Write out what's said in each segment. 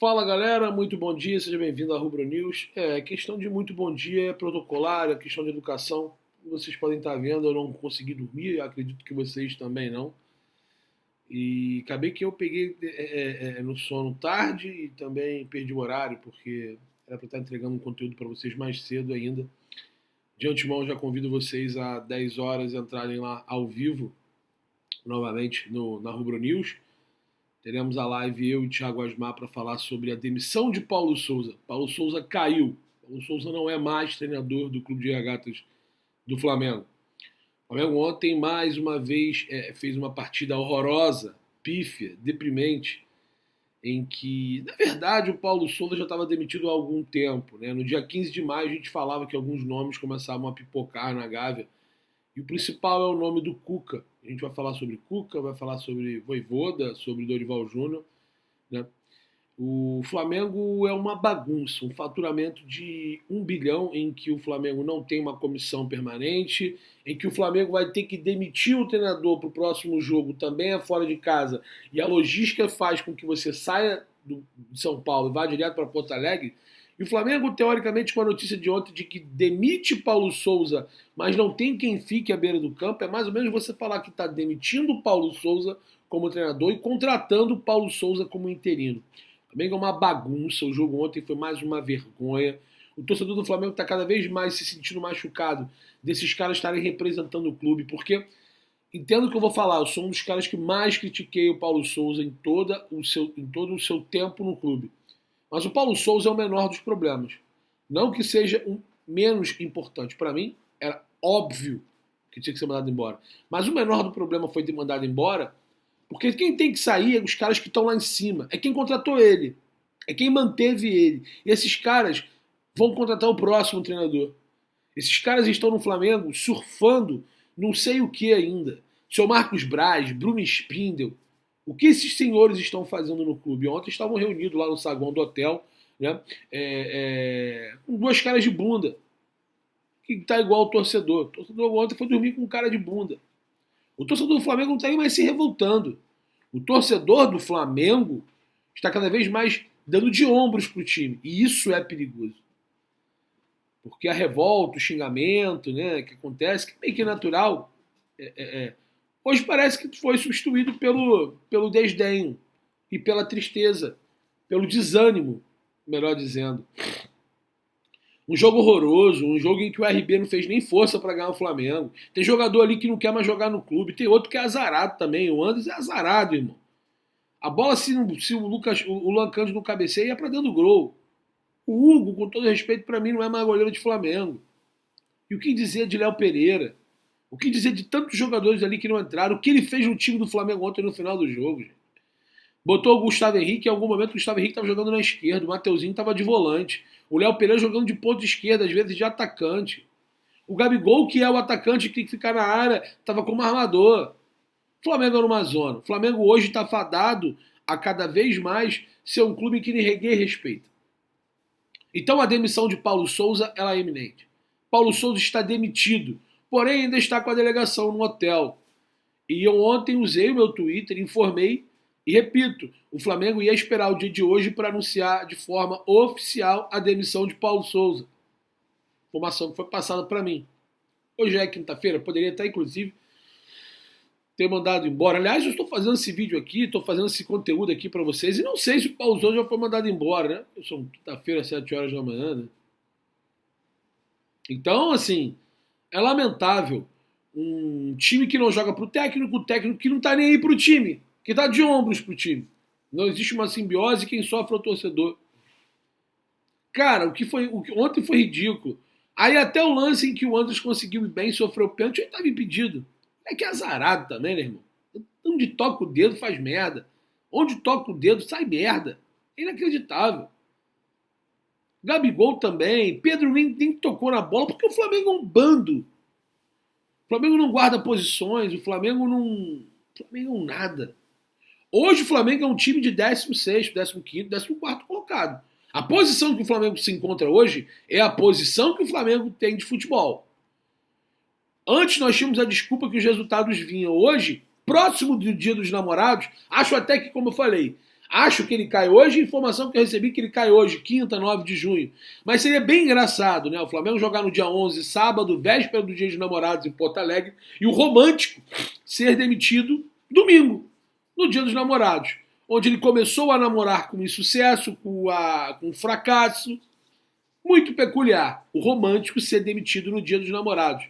Fala galera, muito bom dia, seja bem-vindo à Rubro News. Questão de muito bom dia é protocolar, é questão de educação. Vocês podem estar vendo, eu não consegui dormir, acredito que vocês também não. E acabei que eu peguei no sono tarde e também perdi o horário, porque era para estar entregando um conteúdo para vocês mais cedo ainda. De antemão, já convido vocês a 10 horas entrarem lá ao vivo, novamente na Rubro News. Teremos a live eu e Thiago Asmar para falar sobre a demissão de Paulo Souza. Paulo Souza caiu. Paulo Souza não é mais treinador do Clube de Regatas do Flamengo. O Flamengo ontem, mais uma vez, fez uma partida horrorosa, pífia, deprimente, em que, na verdade, o Paulo Souza já estava demitido há algum tempo. Né? No dia 15 de maio, a gente falava que alguns nomes começavam a pipocar na Gávea. E o principal é o nome do Cuca. A gente vai falar sobre Cuca, vai falar sobre Vojvoda, sobre Dorival Júnior. Né? O Flamengo é uma bagunça, um faturamento de 1 bilhão em que o Flamengo não tem uma comissão permanente, em que o Flamengo vai ter que demitir o treinador para o próximo jogo, também é fora de casa, e a logística faz com que você saia de São Paulo e vá direto para Porto Alegre. E o Flamengo, teoricamente, com a notícia de ontem de que demite Paulo Souza, mas não tem quem fique à beira do campo, é mais ou menos você falar que está demitindo o Paulo Souza como treinador e contratando o Paulo Souza como interino. Também é uma bagunça, o jogo ontem foi mais uma vergonha. O torcedor do Flamengo está cada vez mais se sentindo machucado desses caras estarem representando o clube, porque, entendo o que eu vou falar, eu sou um dos caras que mais critiquei o Paulo Souza em todo o seu tempo no clube. Mas o Paulo Souza é o menor dos problemas. Não que seja menos importante. Para mim, era óbvio que tinha que ser mandado embora. Mas o menor do problema foi ter mandado embora, porque quem tem que sair é os caras que estão lá em cima. É quem contratou ele. É quem manteve ele. E esses caras vão contratar o próximo treinador. Esses caras estão no Flamengo surfando não sei o que ainda. Seu Marcos Braz, Bruno Spindel. O que esses senhores estão fazendo no clube? Ontem estavam reunidos lá no saguão do hotel, né? Com duas caras de bunda. Que tá igual o torcedor. O torcedor ontem foi dormir com um cara de bunda. O torcedor do Flamengo não está aí mais se revoltando. O torcedor do Flamengo está cada vez mais dando de ombros pro time. E isso é perigoso. Porque a revolta, o xingamento, né, que acontece, que é meio que natural, hoje parece que foi substituído pelo desdém e pela tristeza, pelo desânimo, melhor dizendo. Um jogo horroroso, um jogo em que o RB não fez nem força para ganhar o Flamengo. Tem jogador ali que não quer mais jogar no clube, tem outro que é azarado também. O Anderson é azarado, irmão. A bola, se o Luan Cândido não cabeceia, ia para dentro do gol. O Hugo, com todo respeito, para mim não é mais goleiro de Flamengo. E o que dizer de Léo Pereira? O que dizer de tantos jogadores ali que não entraram? O que ele fez no time do Flamengo ontem no final do jogo, gente? Botou o Gustavo Henrique, em algum momento o Gustavo Henrique estava jogando na esquerda, o Mateuzinho estava de volante. O Léo Pereira jogando de ponta esquerda, às vezes de atacante. O Gabigol, que é o atacante que tem que ficar na área, estava como armador. O Flamengo era uma zona. O Flamengo hoje está fadado a cada vez mais ser um clube que ninguém respeita. Então a demissão de Paulo Souza ela é iminente. Paulo Souza está demitido, porém ainda está com a delegação no hotel. E eu ontem usei o meu Twitter, informei e repito, o Flamengo ia esperar o dia de hoje para anunciar de forma oficial a demissão de Paulo Souza. Informação que foi passada para mim. Hoje é quinta-feira, poderia até inclusive ter mandado embora. Aliás, eu estou fazendo esse vídeo aqui, estou fazendo esse conteúdo aqui para vocês e não sei se o Paulo Souza já foi mandado embora, né? Eu sou quinta-feira, 7 horas da manhã, né? Então, assim, é lamentável um time que não joga pro técnico, o técnico que não tá nem aí pro time, que tá de ombros pro time. Não existe uma simbiose, quem sofre é o torcedor. Cara, ontem foi ridículo. Aí até o lance em que o Anderson conseguiu ir bem, sofreu pênalti, ele estava impedido. É que é azarado também, né, irmão? Onde toca o dedo faz merda. Onde toca o dedo sai merda. É inacreditável. Gabigol também. Pedro nem tocou na bola porque o Flamengo é um bando. O Flamengo não guarda posições, o Flamengo não. O Flamengo é um nada. Hoje o Flamengo é um time de 16º, 15º, 14º colocado. A posição que o Flamengo se encontra hoje é a posição que o Flamengo tem de futebol. Antes nós tínhamos a desculpa que os resultados vinham. Hoje, próximo do Dia dos Namorados, acho até que, como eu falei, Acho que ele cai hoje, informação que eu recebi que ele cai hoje, quinta, 9 de junho. Mas seria bem engraçado, né? O Flamengo jogar no dia 11, sábado, véspera do Dia dos Namorados em Porto Alegre, e o Romântico ser demitido domingo, no Dia dos Namorados. Onde ele começou a namorar com insucesso, com fracasso. Muito peculiar. O Romântico ser demitido no Dia dos Namorados.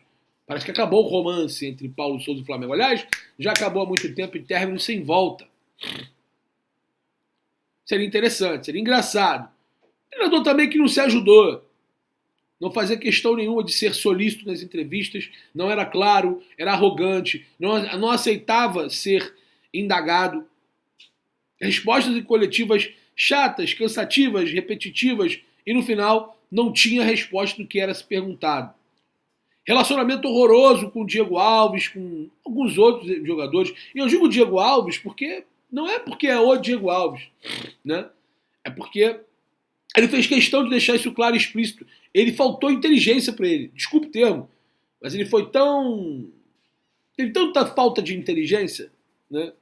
Parece que acabou o romance entre Paulo Souza e Flamengo. Aliás, já acabou há muito tempo e término sem volta. Seria interessante, seria engraçado. O treinador também que não se ajudou. Não fazia questão nenhuma de ser solícito nas entrevistas, não era claro, era arrogante, não aceitava ser indagado. Respostas em coletivas chatas, cansativas, repetitivas, e no final não tinha resposta do que era se perguntado. Relacionamento horroroso com o Diego Alves, com alguns outros jogadores. E eu digo Diego Alves porque não é porque é o Diego Alves, né? É porque ele fez questão de deixar isso claro e explícito. Ele faltou inteligência para ele. Desculpe o termo, mas ele foi tão... teve tanta falta de inteligência, né?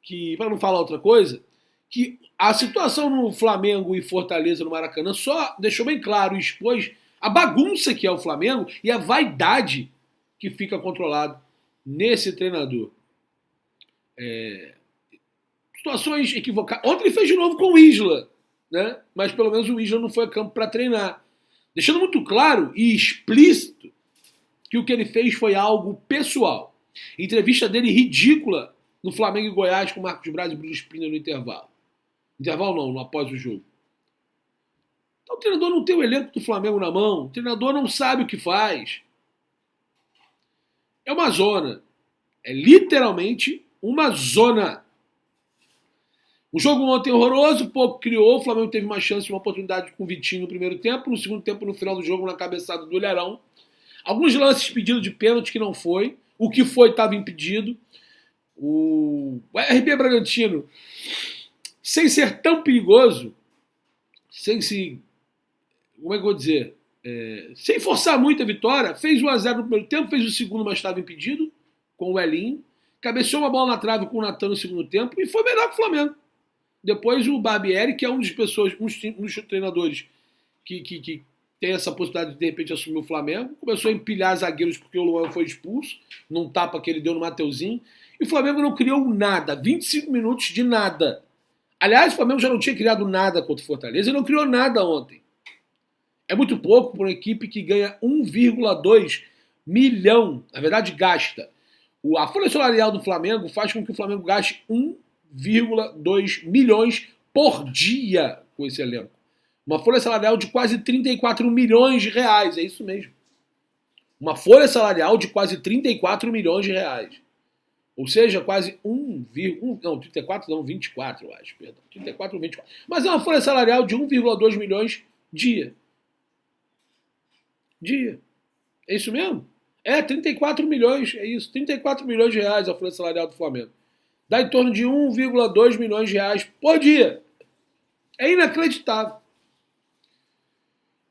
Que, para não falar outra coisa, que a situação no Flamengo e Fortaleza no Maracanã só deixou bem claro e expôs a bagunça que é o Flamengo e a vaidade que fica controlado nesse treinador. Situações equivocadas. Ontem ele fez de novo com o Isla, né? Mas pelo menos o Isla não foi a campo para treinar. Deixando muito claro e explícito que o que ele fez foi algo pessoal. Entrevista dele ridícula no Flamengo e Goiás com Marcos Braz e Bruno Spina no intervalo. Intervalo não, no após o jogo. Então o treinador não tem o elenco do Flamengo na mão, o treinador não sabe o que faz. É uma zona. É literalmente uma zona. O jogo ontem horroroso, pouco criou, o Flamengo teve uma chance, uma oportunidade com o Vitinho no primeiro tempo, no segundo tempo, no final do jogo, na cabeçada do Ilharão. Alguns lances pedidos de pênalti que não foi, o que foi estava impedido. O RB Bragantino, sem ser tão perigoso, sem se... como é que eu vou dizer? Sem forçar muito a vitória, fez 1-0 no primeiro tempo, fez o segundo, mas estava impedido, com o Elinho. Cabeceou uma bola na trave com o Natan no segundo tempo e foi melhor que o Flamengo. Depois o Barbieri, que é um dos treinadores que tem essa possibilidade de repente assumir o Flamengo, começou a empilhar zagueiros porque o Luan foi expulso, num tapa que ele deu no Mateuzinho, e o Flamengo não criou nada, 25 minutos de nada. Aliás, o Flamengo já não tinha criado nada contra o Fortaleza e não criou nada ontem. É muito pouco para uma equipe que ganha 1,2 milhão, na verdade gasta. A folha salarial do Flamengo faz com que o Flamengo gaste 1,2 milhões por dia com esse elenco. Uma folha salarial de quase 34 milhões de reais, é isso mesmo. Uma folha salarial de quase 34 milhões de reais. Ou seja, quase 24, eu acho, perdão. 34 ou 24. Mas é uma folha salarial de 1,2 milhões dia. Dia. É isso mesmo? 34 milhões, é isso. 34 milhões de reais a folha salarial do Flamengo. Dá em torno de 1,2 milhões de reais por dia. É inacreditável.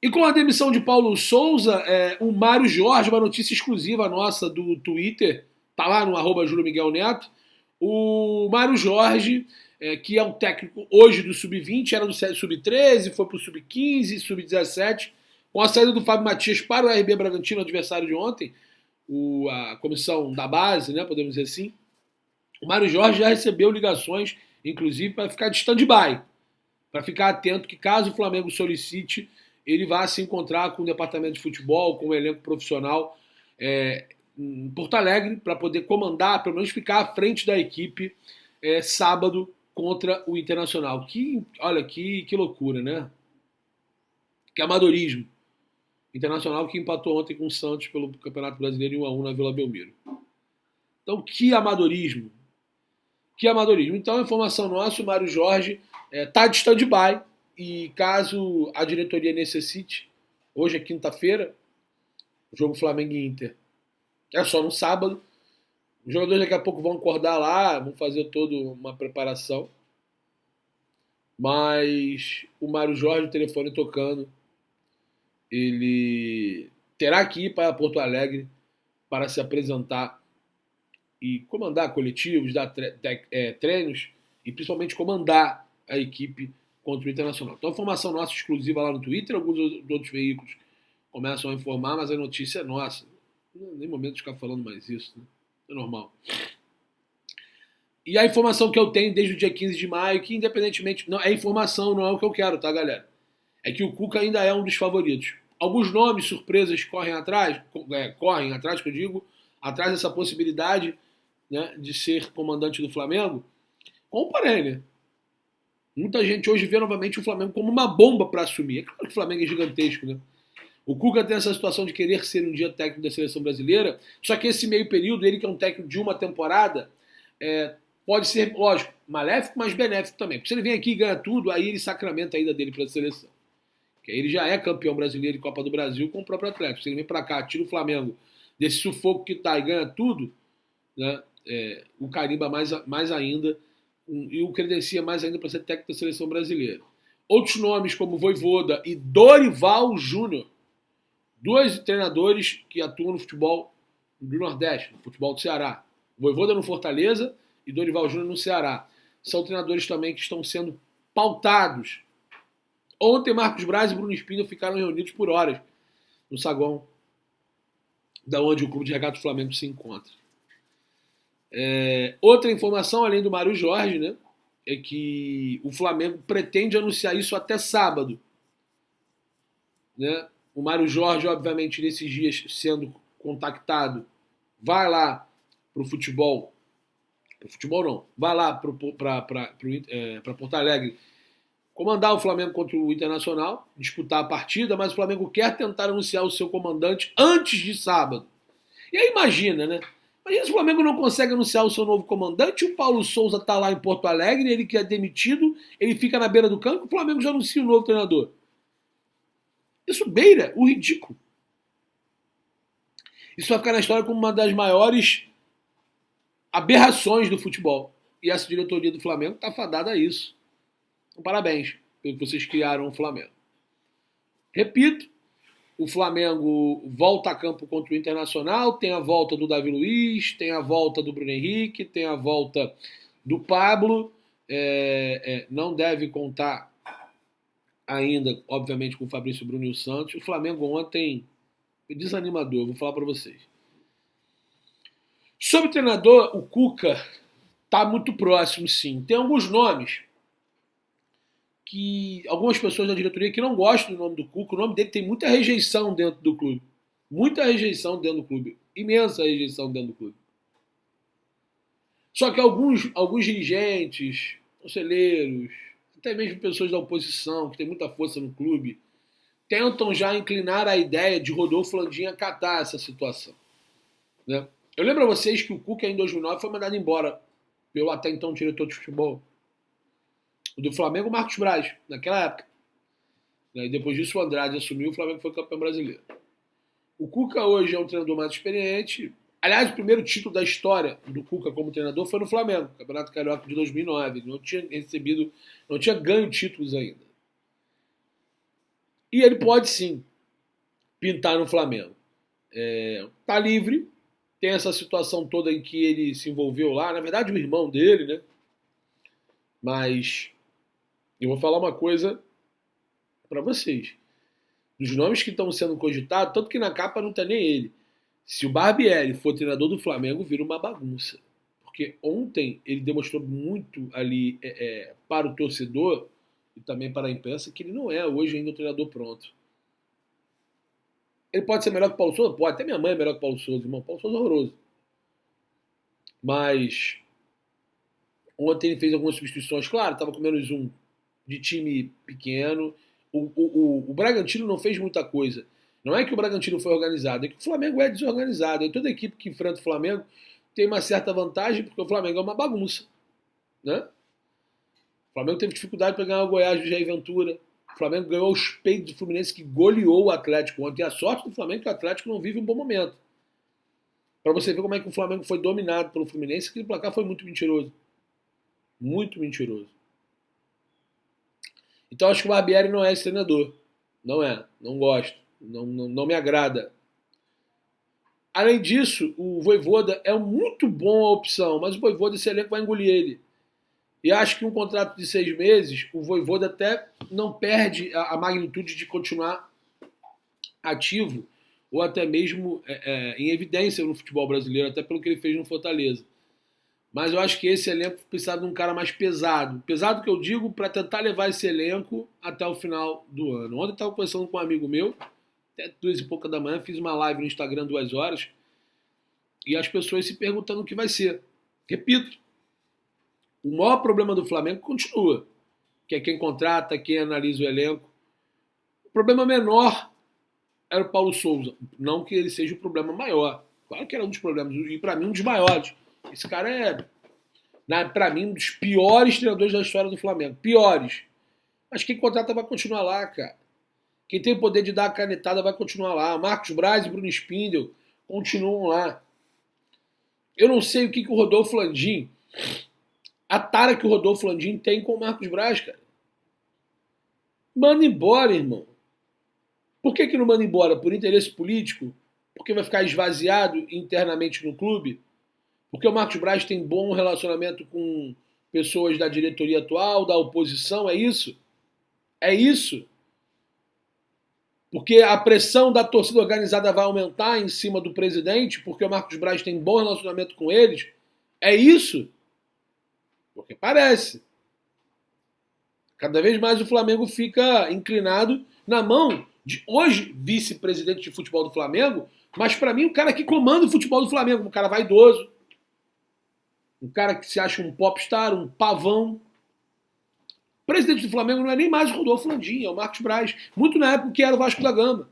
E com a demissão de Paulo Souza, o Mário Jorge, uma notícia exclusiva nossa do Twitter, tá lá no @JúlioMiguelNeto, o Mário Jorge, que é um técnico hoje do Sub-20, era do Sub-13, foi pro Sub-15, Sub-17, com a saída do Fábio Matias para o RB Bragantino, adversário de ontem, a comissão da base, né, podemos dizer assim, o Mário Jorge já recebeu ligações, inclusive, para ficar de stand-by, para ficar atento que caso o Flamengo solicite, ele vá se encontrar com o departamento de futebol, com o elenco profissional em Porto Alegre, para poder comandar, pelo menos ficar à frente da equipe sábado contra o Internacional. Olha, que loucura, né? Que amadorismo. Internacional que empatou ontem com o Santos pelo Campeonato Brasileiro em 1-1 na Vila Belmiro. Então, que amadorismo. Que amadorismo. Então, a informação nossa, o Mário Jorge está de stand-by e caso a diretoria necessite, hoje é quinta-feira, o jogo Flamengo e Inter é só no sábado, os jogadores daqui a pouco vão acordar lá, vão fazer toda uma preparação, mas o Mário Jorge, o telefone tocando, ele terá que ir para Porto Alegre para se apresentar e comandar coletivos, dar treinos e principalmente comandar a equipe contra o Internacional. Então, a informação nossa exclusiva lá no Twitter, alguns outros veículos começam a informar, mas a notícia é nossa. Não é nem momento de ficar falando mais isso, né? É normal. E a informação que eu tenho desde o dia 15 de maio, que independentemente... Não, é informação, não é o que eu quero, tá, galera? É que o Cuca ainda é um dos favoritos. Alguns nomes, surpresas, correm atrás, que eu digo, atrás dessa possibilidade, né, de ser comandante do Flamengo. Como porém, né? Muita gente hoje vê novamente o Flamengo como uma bomba para assumir. É claro que o Flamengo é gigantesco, né? O Cuca tem essa situação de querer ser um dia técnico da seleção brasileira, só que esse meio período, ele que é um técnico de uma temporada, pode ser, lógico, maléfico, mas benéfico também. Porque se ele vem aqui e ganha tudo, aí ele sacramenta a ida dele para a seleção. Porque aí ele já é campeão brasileiro de Copa do Brasil com o próprio Atlético. Se ele vem para cá, tira o Flamengo desse sufoco que tá e ganha tudo, né, o carimba mais ainda e o credencia mais ainda para ser técnico da seleção brasileira. Outros nomes como Vojvoda e Dorival Júnior, dois treinadores que atuam no futebol do Nordeste, no futebol do Ceará. Vojvoda no Fortaleza e Dorival Júnior no Ceará. São treinadores também que estão sendo pautados. Ontem, Marcos Braz e Bruno Espíndola ficaram reunidos por horas no saguão da onde o Clube de Regatas do Flamengo se encontra. Outra informação, além do Mário Jorge, né, é que o Flamengo pretende anunciar isso até sábado. Né? O Mário Jorge, obviamente, nesses dias sendo contactado, vai lá pro futebol. Pro futebol não. Vai lá para Porto Alegre comandar o Flamengo contra o Internacional, disputar a partida, mas o Flamengo quer tentar anunciar o seu comandante antes de sábado. E aí imagina, né? Imagina se o Flamengo não consegue anunciar o seu novo comandante, o Paulo Souza tá lá em Porto Alegre, ele que é demitido, ele fica na beira do campo, o Flamengo já anuncia o novo treinador. Isso beira o ridículo. Isso vai ficar na história como uma das maiores aberrações do futebol. E essa diretoria do Flamengo está fadada a isso. Então, parabéns pelo que vocês criaram o Flamengo. Repito, o Flamengo volta a campo contra o Internacional, tem a volta do Davi Luiz, tem a volta do Bruno Henrique, tem a volta do Pablo. Não deve contar ainda, obviamente, com o Fabrício Bruno e o Santos. O Flamengo ontem foi desanimador, vou falar para vocês. Sobre o treinador, o Cuca está muito próximo, sim. Tem alguns nomes que algumas pessoas da diretoria que não gostam do nome do Cuca. O nome dele tem muita rejeição dentro do clube. Muita rejeição dentro do clube. Imensa rejeição dentro do clube. Só que alguns dirigentes, conselheiros, até mesmo pessoas da oposição, que tem muita força no clube, tentam já inclinar a ideia de Rodolfo Landim acatar essa situação. Né? Eu lembro a vocês que o Cuca, em 2009, foi mandado embora pelo até então diretor de futebol do Flamengo, Marcos Braz, naquela época. E depois disso o Andrade assumiu, o Flamengo foi campeão brasileiro. O Cuca hoje é um treinador mais experiente. Aliás, o primeiro título da história do Cuca como treinador foi no Flamengo, Campeonato Carioca de 2009. Ele não tinha ganho títulos ainda. E ele pode sim pintar no Flamengo. Tá livre, tem essa situação toda em que ele se envolveu lá, na verdade o irmão dele, né? Mas eu vou falar uma coisa para vocês. Dos nomes que estão sendo cogitados, tanto que na capa não tá nem ele. Se o Barbieri for treinador do Flamengo, vira uma bagunça. Porque ontem ele demonstrou muito ali para o torcedor e também para a imprensa que ele não é hoje ainda um treinador pronto. Ele pode ser melhor que o Paulo Souza? Pode. Até minha mãe é melhor que o Paulo Souza, irmão. O Paulo Souza é horroroso. Mas ontem ele fez algumas substituições. Claro, estava com menos um de time pequeno. O Bragantino não fez muita coisa. Não é que o Bragantino foi organizado, é que o Flamengo é desorganizado. E toda equipe que enfrenta o Flamengo tem uma certa vantagem, porque o Flamengo é uma bagunça. Né? O Flamengo teve dificuldade para ganhar o Goiás do Jair Ventura. O Flamengo ganhou os peitos do Fluminense, que goleou o Atlético ontem. E a sorte do Flamengo é que o Atlético não vive um bom momento. Para você ver como é que o Flamengo foi dominado pelo Fluminense, aquele placar foi muito mentiroso. Muito mentiroso. Então acho que o Barbieri não é esse treinador. Não é. Não gosto. Não me agrada. Além disso, o Vojvoda é muito bom a opção, mas o Vojvoda, esse elenco vai engolir ele. E acho que um contrato de 6 meses, o Vojvoda até não perde a magnitude de continuar ativo ou até mesmo em evidência no futebol brasileiro, até pelo que ele fez no Fortaleza. Mas eu acho que esse elenco precisava de um cara mais pesado. Pesado que eu digo para tentar levar esse elenco até o final do ano. Ontem eu estava conversando com um amigo meu, até 2h pouca da manhã, fiz uma live no Instagram 2 horas, e as pessoas se perguntando o que vai ser. Repito, o maior problema do Flamengo continua, que é quem contrata, quem analisa o elenco. O problema menor era o Paulo Souza. Não que ele seja o problema maior. Claro que era um dos problemas, e para mim um dos maiores. Esse cara é, para mim, um dos piores treinadores da história do Flamengo. Piores. Mas quem contrata vai continuar lá, cara. Quem tem o poder de dar a canetada vai continuar lá. Marcos Braz e Bruno Spindel continuam lá. Eu não sei o que o Rodolfo Landim, a tara que o Rodolfo Landim tem com o Marcos Braz, cara. Manda embora, irmão. Por que não manda embora? Por interesse político? Porque vai ficar esvaziado internamente no clube? Porque o Marcos Braz tem bom relacionamento com pessoas da diretoria atual, da oposição, é isso? É isso? Porque a pressão da torcida organizada vai aumentar em cima do presidente, porque o Marcos Braz tem bom relacionamento com eles? É isso? Porque parece. Cada vez mais o Flamengo fica inclinado na mão de hoje vice-presidente de futebol do Flamengo, mas para mim o cara que comanda o futebol do Flamengo, um cara vaidoso, um cara que se acha um popstar, um pavão. O presidente do Flamengo não é nem mais o Rodolfo Landim, é o Marcos Braz. Muito na época que era o Vasco da Gama.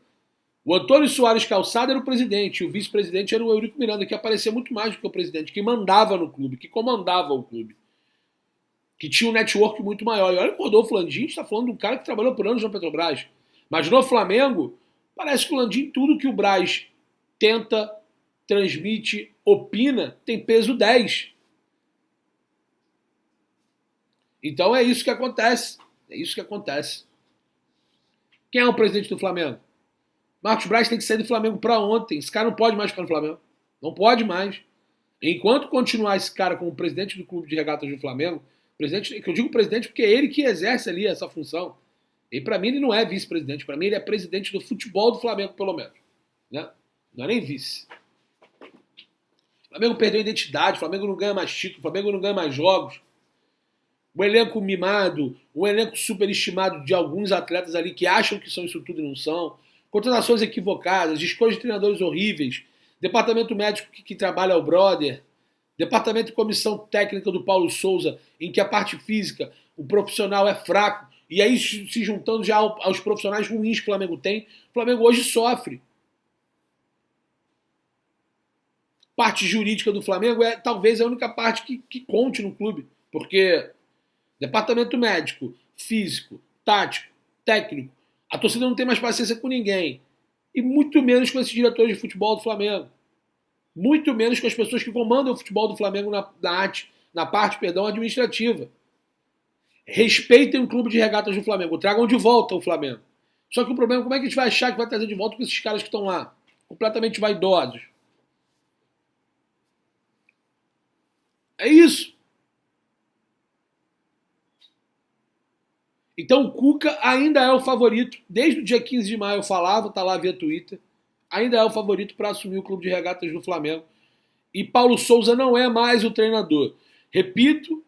O Antônio Soares Calçado era o presidente, e o vice-presidente era o Eurico Miranda, que aparecia muito mais do que o presidente, que mandava no clube, que comandava o clube, que tinha um network muito maior. E olha que o Rodolfo Landim está falando de um cara que trabalhou por anos na Petrobras. Mas no Flamengo, parece que o Landim, tudo que o Braz tenta, transmite, opina, tem peso 10. Então é isso que acontece. É isso que acontece. Quem é o presidente do Flamengo? Marcos Braz tem que sair do Flamengo para ontem. Esse cara não pode mais ficar no Flamengo. Não pode mais. Enquanto continuar esse cara como presidente do Clube de Regatas do Flamengo, presidente, que eu digo presidente porque é ele que exerce ali essa função. E para mim ele não é vice-presidente. Para mim ele é presidente do futebol do Flamengo, pelo menos. Né? Não é nem vice. O Flamengo perdeu a identidade. O Flamengo não ganha mais título. O Flamengo não ganha mais jogos. Um elenco mimado, um elenco superestimado de alguns atletas ali que acham que são isso tudo e não são, contratações equivocadas, escolhas de treinadores horríveis, departamento médico que trabalha ao brother, departamento de comissão técnica do Paulo Souza, em que a parte física, o profissional é fraco, e aí se juntando já aos profissionais ruins que o Flamengo tem, o Flamengo hoje sofre. Parte jurídica do Flamengo é talvez a única parte que conte no clube, porque departamento médico, físico, tático, técnico. A torcida não tem mais paciência com ninguém. E muito menos com esses diretores de futebol do Flamengo. Muito menos com as pessoas que comandam o futebol do Flamengo na parte administrativa. Respeitem o clube de regatas do Flamengo. Tragam de volta o Flamengo. Só que o problema é como é que a gente vai achar que vai trazer de volta com esses caras que estão lá? Completamente vaidosos. É isso. Então o Cuca ainda é o favorito. Desde o dia 15 de maio eu falava, tá lá via Twitter. Ainda é o favorito para assumir o clube de regatas do Flamengo. E Paulo Souza não é mais o treinador. Repito,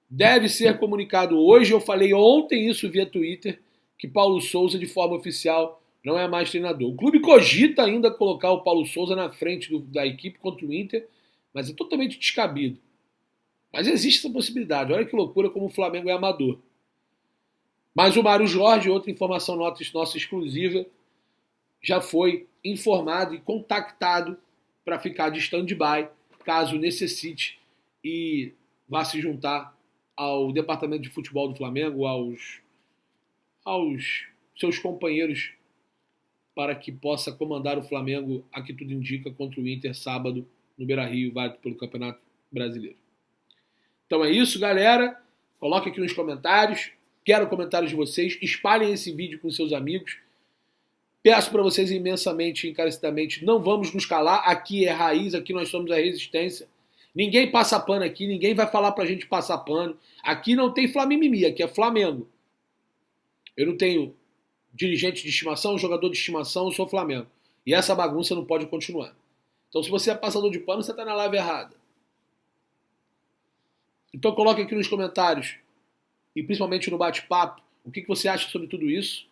deve ser comunicado hoje. Eu falei ontem isso via Twitter, que Paulo Souza, de forma oficial, não é mais treinador. O clube cogita ainda colocar o Paulo Souza na frente da equipe contra o Inter, mas é totalmente descabido. Mas existe essa possibilidade. Olha que loucura como o Flamengo é amador. Mas o Mário Jorge, outra informação nossa exclusiva, já foi informado e contactado para ficar de stand-by, caso necessite, e vá se juntar ao departamento de futebol do Flamengo, aos seus companheiros, para que possa comandar o Flamengo, a que tudo indica, contra o Inter, sábado, no Beira-Rio, válido pelo Campeonato Brasileiro. Então é isso, galera. Coloque aqui nos comentários. Quero comentários de vocês. Espalhem esse vídeo com seus amigos. Peço para vocês imensamente, encarecidamente, não vamos nos calar. Aqui é raiz, aqui nós somos a resistência. Ninguém passa pano aqui, ninguém vai falar pra gente passar pano. Aqui não tem Flamimimi, aqui é Flamengo. Eu não tenho dirigente de estimação, jogador de estimação, eu sou Flamengo. E essa bagunça não pode continuar. Então, se você é passador de pano, você está na live errada. Então, coloque aqui nos comentários, e principalmente no bate-papo, o que você acha sobre tudo isso.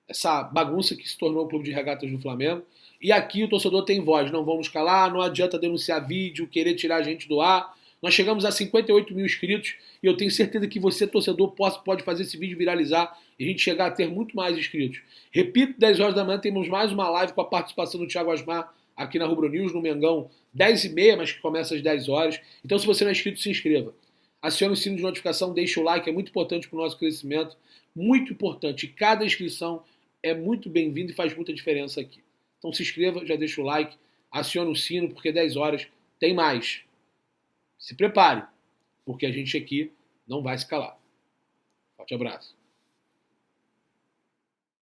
Essa bagunça que se tornou o Clube de Regatas do Flamengo. E aqui o torcedor tem voz, não vamos calar, não adianta denunciar vídeo, querer tirar a gente do ar. Nós chegamos a 58 mil inscritos e eu tenho certeza que você, torcedor, pode fazer esse vídeo viralizar e a gente chegar a ter muito mais inscritos. Repito, 10 horas da manhã temos mais uma live com a participação do Thiago Asmar aqui na Rubro News, no Mengão, 10h30, mas que começa às 10 horas. Então, se você não é inscrito, se inscreva. Acione o sino de notificação, deixe o like, é muito importante para o nosso crescimento. Muito importante. Cada inscrição é muito bem-vinda e faz muita diferença aqui. Então se inscreva, já deixa o like, acione o sino, porque 10 horas tem mais. Se prepare, porque a gente aqui não vai se calar. Forte abraço.